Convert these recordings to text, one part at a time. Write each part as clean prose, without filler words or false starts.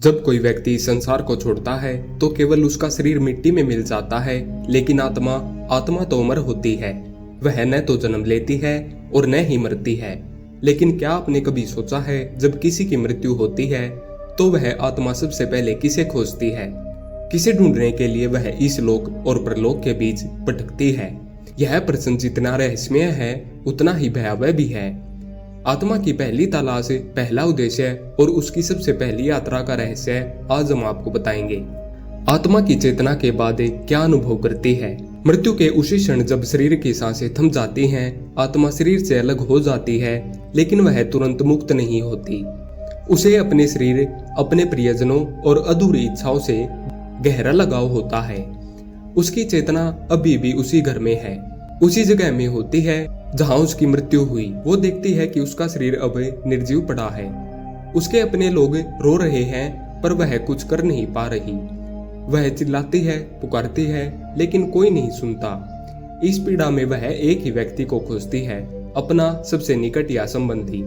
जब कोई व्यक्ति संसार को छोड़ता है तो केवल उसका शरीर मिट्टी में मिल जाता है, लेकिन आत्मा तो अमर होती है। वह न तो जन्म लेती है और न ही मरती है। लेकिन क्या आपने कभी सोचा है, जब किसी की मृत्यु होती है तो वह आत्मा सबसे पहले किसे खोजती है? किसे ढूंढने के लिए वह इस लोक और परलोक के बीच भटकती है? यह प्रश्न जितना रहस्यमय है उतना ही भयावह भी है। आत्मा की पहली तलाश, पहला उद्देश्य और उसकी सबसे पहली यात्रा का रहस्य आज हम आपको बताएंगे। आत्मा की चेतना के बाद क्या अनुभव करती है? मृत्यु के उसी क्षण जब शरीर की सांसें थम जाती हैं, आत्मा शरीर से अलग हो जाती है, लेकिन वह तुरंत मुक्त नहीं होती। उसे अपने शरीर, अपने प्रियजनों और अधूरी इच्छाओं से गहरा लगाव होता है। उसकी चेतना अभी भी उसी घर में है, उसी जगह में होती है जहां उसकी मृत्यु हुई। वो देखती है कि उसका शरीर अब निर्जीव पड़ा है। उसके अपने लोग रो रहे हैं पर वह कुछ कर नहीं पा रही। वह चिल्लाती है, पुकारती है, लेकिन कोई नहीं सुनता। इस पीड़ा में वह एक ही व्यक्ति को खोजती है, अपना सबसे निकट या संबंधी,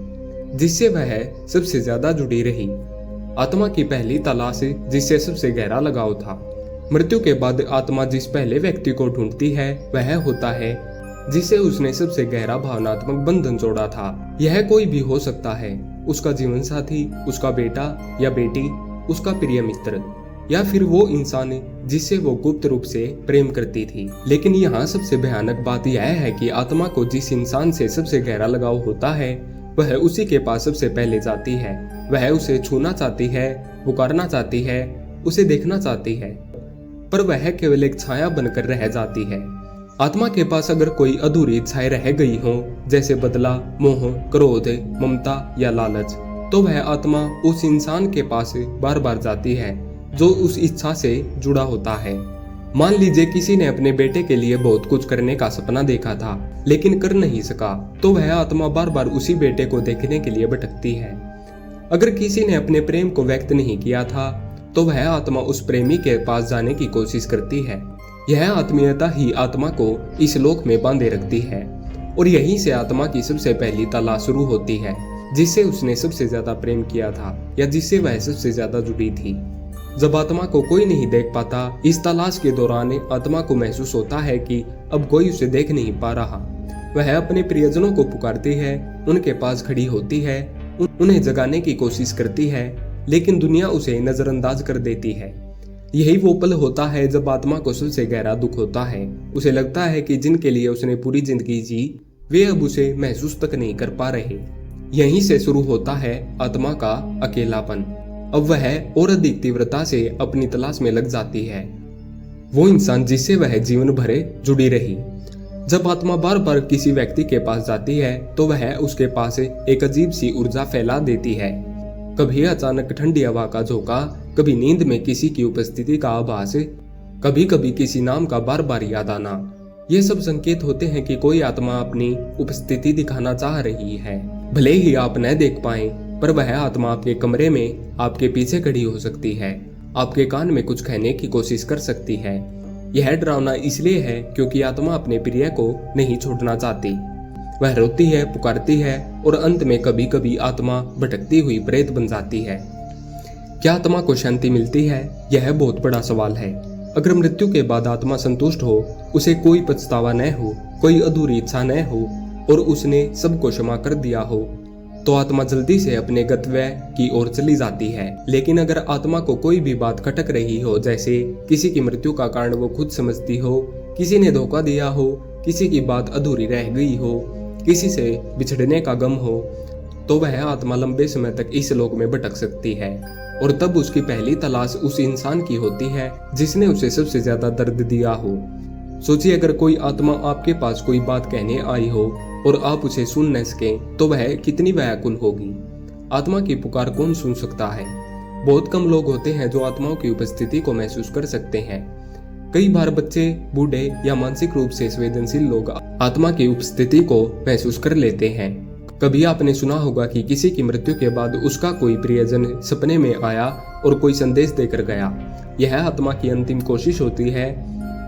जिससे वह सबसे ज्यादा जुड़ी रही। आत्मा की पहली तलाश, जिससे सबसे गहरा लगाव था। मृत्यु के बाद आत्मा जिस पहले व्यक्ति को ढूंढती है वह होता है जिसे उसने सबसे गहरा भावनात्मक बंधन जोड़ा था। यह कोई भी हो सकता है, उसका जीवन साथी, उसका बेटा या बेटी, उसका प्रिय मित्र, या फिर वो इंसान जिससे वो गुप्त रूप से प्रेम करती थी। लेकिन यहाँ सबसे भयानक बात यह है कि आत्मा को जिस इंसान से सबसे गहरा लगाव होता है वह उसी के पास सबसे पहले जाती है। वह उसे छूना चाहती है, पुकारना चाहती है, उसे देखना चाहती है, पर वह केवल एक छाया बनकर रह जाती है। आत्मा के पास अगर कोई अधूरी इच्छाएं रह गई हों, जैसे बदला, मोह, क्रोध, ममता या लालच, तो वह आत्मा उस इंसान के पास बार बार जाती है जो उस इच्छा से जुड़ा होता है। मान लीजिए किसी ने अपने बेटे के लिए बहुत कुछ करने का सपना देखा था लेकिन कर नहीं सका, तो वह आत्मा बार बार उसी बेटे को देखने के लिए भटकती है। अगर किसी ने अपने प्रेम को व्यक्त नहीं किया था तो वह आत्मा उस प्रेमी के पास जाने की कोशिश करती है। यह आत्मीयता ही आत्मा को इस लोक में बांधे रखती है और यहीं से आत्मा की सबसे पहली तलाश शुरू होती है, जिससे उसने सबसे ज्यादा प्रेम किया था या जिससे वह सबसे ज्यादा जुड़ी थी। जब आत्मा को कोई नहीं देख पाता, इस तलाश के दौरान आत्मा को महसूस होता है कि अब कोई उसे देख नहीं पा रहा। वह अपने प्रियजनों को पुकारती है, उनके पास खड़ी होती है, उन्हें जगाने की कोशिश करती है, लेकिन दुनिया उसे नजरअंदाज कर देती है। यही वो पल होता है जब आत्मा को सबसे गहरा दुख होता है। उसे लगता है कि जिनके लिए उसने पूरी जिंदगी जी वे अब उसे महसूस तक नहीं कर पा रहे। यहीं से शुरू होता है आत्मा का अकेलापन। अब वह और अधिक तीव्रता से अपनी तलाश में लग जाती है, वो इंसान जिससे वह जीवन भर जुड़ी रही। जब आत्मा बार बार किसी व्यक्ति के पास जाती है तो वह उसके पास एक अजीब सी ऊर्जा फैला देती है। कभी अचानक ठंडी हवा का झोंका, कभी नींद में किसी की उपस्थिति का आभास, कभी कभी किसी नाम का बार बार याद आना। ये सब संकेत होते हैं कि कोई आत्मा अपनी उपस्थिति दिखाना चाह रही है। भले ही आप न देख पाएं, पर वह आत्मा आपके कमरे में आपके पीछे खड़ी हो सकती है, आपके कान में कुछ कहने की कोशिश कर सकती है। यह डरावना इसलिए है क्योंकि आत्मा अपने प्रिय को नहीं छोड़ना चाहती। वह रोती है, पुकारती है और अंत में कभी कभी आत्मा भटकती हुई प्रेत बन जाती है। क्या आत्मा को शांति मिलती है? यह बहुत बड़ा सवाल है। अगर मृत्यु के बाद आत्मा संतुष्ट हो, उसे कोई पछतावा न हो, कोई अधूरी इच्छा न हो और उसने सबको क्षमा कर दिया हो, तो आत्मा जल्दी से अपने गंतव्य की ओर चली जाती है। लेकिन अगर आत्मा को कोई भी बात खटक रही हो, जैसे किसी की मृत्यु का कारण वो खुद समझती हो, किसी ने धोखा दिया हो, किसी की बात अधूरी रह गई हो, किसी से बिछड़ने का गम हो, तो वह आत्मा लंबे समय तक इस लोक में भटक सकती है। और तब उसकी पहली तलाश उस इंसान की होती है जिसने उसे सबसे ज्यादा दर्द दिया हो। सोचिए, अगर कोई आत्मा आपके पास कोई बात कहने आई हो और आप उसे सुन न सकें, तो वह कितनी व्याकुल होगी। आत्मा की पुकार कौन सुन सकता है? बहुत कम लोग होते हैं जो आत्माओं की उपस्थिति को महसूस कर सकते हैं। कई बार बच्चे, बूढ़े या मानसिक रूप से संवेदनशील लोग आत्मा की उपस्थिति को महसूस कर लेते हैं। कभी आपने सुना होगा कि किसी की मृत्यु के बाद उसका कोई प्रियजन सपने में आया और कोई संदेश देकर गया। यह आत्मा की अंतिम कोशिश होती है।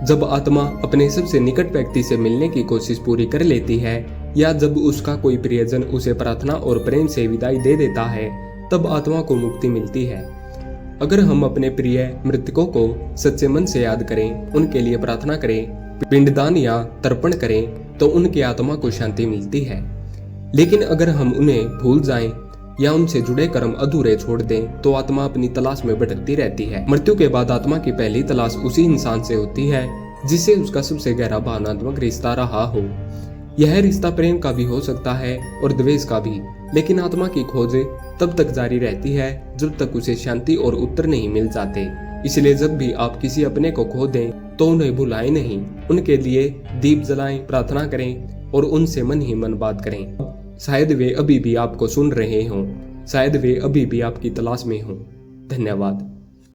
जब आत्मा अपने सबसे निकट व्यक्ति से मिलने की कोशिश पूरी कर लेती है या जब उसका कोई प्रियजन उसे प्रार्थना और प्रेम से विदाई दे देता है, तब आत्मा को मुक्ति मिलती है। अगर हम अपने प्रिय मृतकों को सच्चे मन से याद करें, उनके लिए प्रार्थना करें, पिंडदान या तर्पण करें, तो उनकी आत्मा को शांति मिलती है। लेकिन अगर हम उन्हें भूल जाएं या उनसे जुड़े कर्म अधूरे छोड़ दें, तो आत्मा अपनी तलाश में भटकती रहती है। मृत्यु के बाद आत्मा की पहली तलाश उसी इंसान से होती है जिससे उसका सबसे गहरा भावनात्मक रिश्ता रहा हो। यह रिश्ता प्रेम का भी हो सकता है और द्वेष का भी, लेकिन आत्मा की खोज तब तक जारी रहती है जब तक उसे शांति और उत्तर नहीं मिल जाते। इसलिए जब भी आप किसी अपने को खो दें तो उन्हें भुलाएं नहीं, उनके लिए दीप जलाएं, प्रार्थना करें और उनसे मन ही मन बात करें। शायद वे अभी भी आपको सुन रहे हों, शायद वे अभी भी आपकी तलाश में हों। धन्यवाद।